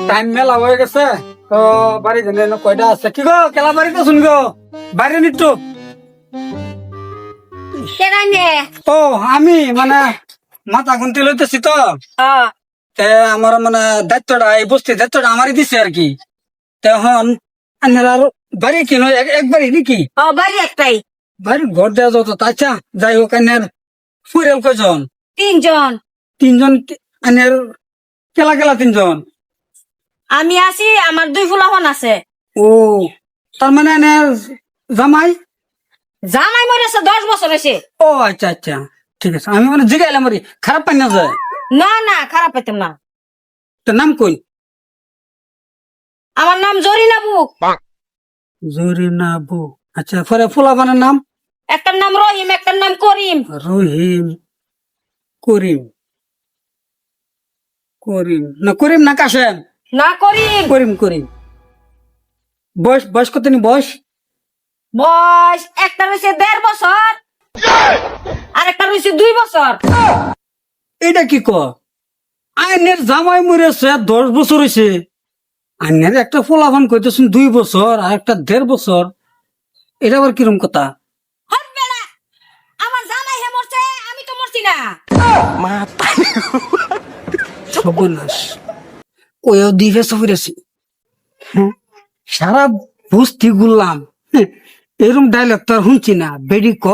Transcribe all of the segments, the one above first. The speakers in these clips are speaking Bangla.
টাইম মেলা হয়ে গেছে তো বাড়ি জানে কয়টা আছে কি গো কেলা বাড়িতে শুন গো বাইরে নিট্টু কেরানে ও আমি মানে মাথা গুনতে লইতেছি তো তে আমার মানে দায়িত্বটা এই বস্তির দায়িত্বটা আমারই দিছে আর কি তখন আপনারা আরো বাড়ি কিনো একবারই নাকি বাড়ি একটাই বাড়ি ঘর দেওয়া যত আচ্ছা যাই হোক আনের ফুরেল কয়জন 3 জন। 3 জন আনের কেলা কেলা 3 জন আমি আছি, আমার 2 ফুলাফন আছে। ও তার মানে আনের জামাই জামাই মরেছে 10 বছর হয়েছে। ও আচ্ছা আচ্ছা ঠিক আছে আমি মানে জিগাইলাম আর কি, খারাপ পাই না যায় না না, খারাপ পেতাম না। তোর নাম কই আমার নাম জরিনা বু। জরিনা বু আচ্ছা পরে ফুলাবানের নাম একটার নাম রহিম, একটার নাম করিম। রহিম করিম করিম না করিম না কাশেম না করিম। করিম করিম বয়স বয়স কত নি বয়স বয়স একটা রয়েছে 1.5 বছর আর একটা রয়েছে 2 বছর। এটা কি ক আইনের জামাই মরেছে 10 বছর হয়েছে আইনের একটা ফুলাবান কইতেছেন 2 বছর আর একটা 1.5 বছর এটা আবার কিরম কথা হট বেড়া, আমার জামাই হে মরছে, আমি তো মরছি না। সর্বনাশ ওয়ও দিবে সফরেছি সারা বস্তি গুললাম এরকম ডায়লগ তো আর শুনছি না বেডি ক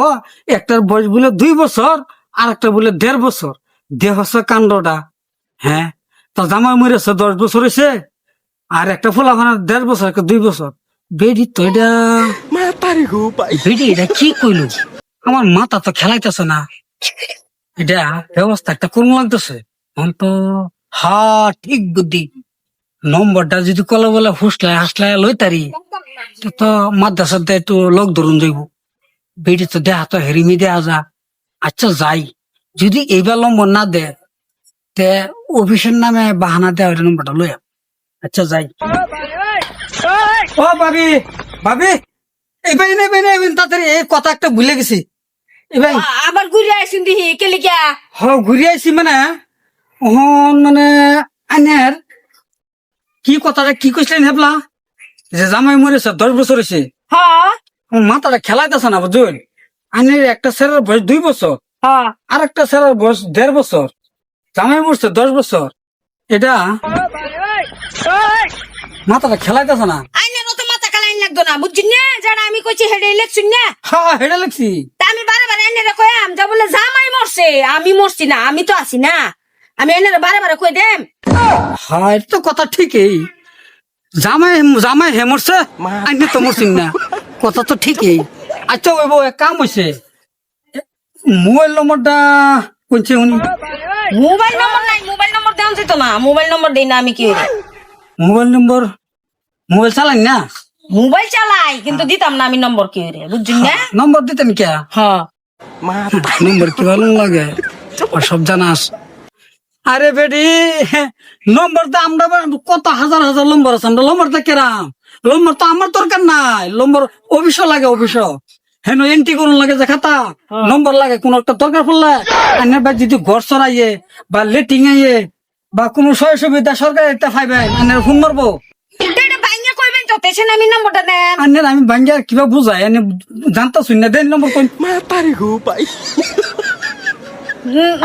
একটার বয়স বলে 2 বছর আর একটা বলে 1.5 বছর দেহস কাণ্ডটা হ্যাঁ তো জামাই মরেছে 10 বছর হয়েছে আর একটা ফোলা ভানার 1.5 বছর একটা 2 বছর বেডি তো এটা বেডি এটা কি কইল আমার মাথা তো খেলাইতেছে না এটা ব্যবস্থা একটা কোন লাগতেছে তো হা ঠিক বুদ্ধি নম্বরটা যদি কলে বলে ফুসলায় হাসলায় লইতারি তো মাদ্রাসার দেয় একটু লোক ধরুন যাইব বেটি তো দেহা তো হেরিমি দেয়া যা আচ্ছা যাই যদি এইবার নম্বর না দে তে অফিসের নামে বাহানা দেওয়া নম্বরটা লই আচ্ছা যাই ও ভাবি ভাবি এবার তাড়াতাড়ি এই কথা একটা ভুলে গেছি এবার আবার ঘুরে আসুন দিহি কেলিকা। হ ঘুরে আইছি মানে মানে আনের কি কথাটা কি কইছিলেন হেবলা যে জামাই মরেছে 10 বছর হয়েছে হ্যাঁ মাথাটা খেলাইতেছে না বুঝুন আনের একটা ছেলের বয়স 2 বছর হ্যাঁ আর একটা ছেলের বয়স 1.5 বছর জামাই মরছে 10 বছর এটা মাথাটা খেলাইতেছে না আইনের তো মাথা কালাইন লাগতো না, বুঝছিস না? যারা আমি কইছি হেডে ইলেকশন না, হ্যাঁ হেডে লাগছি তা আমি বারে বারে আইনের কইয়াম যা বলে জামাই মরছে, আমি মরছি না, আমি তো আছি না। আমি আইনের বারে বারে কই দেম। হ্যাঁ এটা তো কথা ঠিকই জামাই জামাই হে মরছে আইনে তো মরছিন না কথা তো ঠিকই আচ্ছা ওই বউ এক কাম হয়েছে মোবাইল নম্বরটা কোনছে উনি মোবাইল নম্বর নাই, মোবাইল নম্বর দেওয়া যেত না, মোবাইল নম্বর দেই না আমি কি হইরে। মোবাইল নম্বর মোবাইল চালাই না মোবাইল চালাই কিন্তু দিতাম না আমি নম্বর কি হইরে, বুঝছিস না? নম্বর দিতেন কে হ্যাঁ নম্বর কি ভালো লাগে সব জানাস আরে বেডি নম্বর তো আমরা কত হাজার হাজার নম্বর আছে আমরা নম্বরটা কেরাম নম্বর তো আমার দরকার নাই নম্বর অফিস লাগে অফিস হেন এন্ট্রি করুন লাগে যে খাতা নম্বর লাগে কোন একটা দরকার পড়লে আইনের বাদ যদি ঘর সরাইয়ে বা লেটিং আইয়ে বা কোনো সয় সুবিধা সরকার একটা পাইবেন আইনের ফোন মারবো এটা বাইঙ্গা কইবেন তো তেছেন আমি নম্বরটা দেন। আইনের আমি ভাঙ্গিয়া কিবা বুঝাই এনে জানতা শুন না দেন নম্বর কোন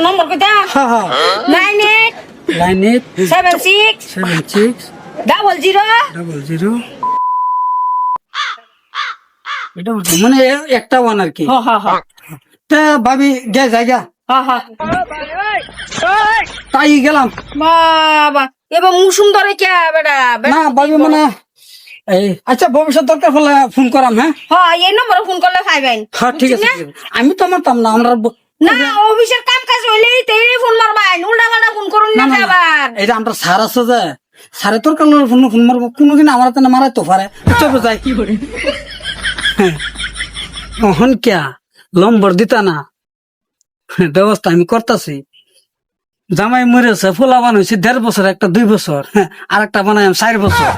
নম্বর কই দাও। হ্যাঁ হ্যাঁ 9876 00 এটা মানে একটা ওয়ান আর কি তা ভাবি গে জায়গা তাই গেলাম বাবা এবার মুসুম ধরে কে বেটা না ভাবি মানে এই আচ্ছা ভবিষ্যৎ দরকার হলে ফোন করাম হ্যাঁ হ্যাঁ এই নম্বরে ফোন করলে পাইবেন। হ্যাঁ ঠিক আছে ঠিক আছে। আমি তো মারতাম না আমরা না অফিসের কাম কাজ হইলেই তেই ফোন মারবেন, উল্টা পাল্টা ফোন করুন না আবার। এটা আমরা সার আছে যে সারে তোর কারণে ফোন ফোন মারবো কোনোদিন আমার হাতে না মারাই তো পারে চলে যাই কি করে হন কিয়া নম্বর দিতা না ব্যবস্থা আমি করতেছি জামাই মরেছে ফুলাবান হয়েছে 1.5 বছর একটা 2 বছর আর একটা বানাই 4 বছর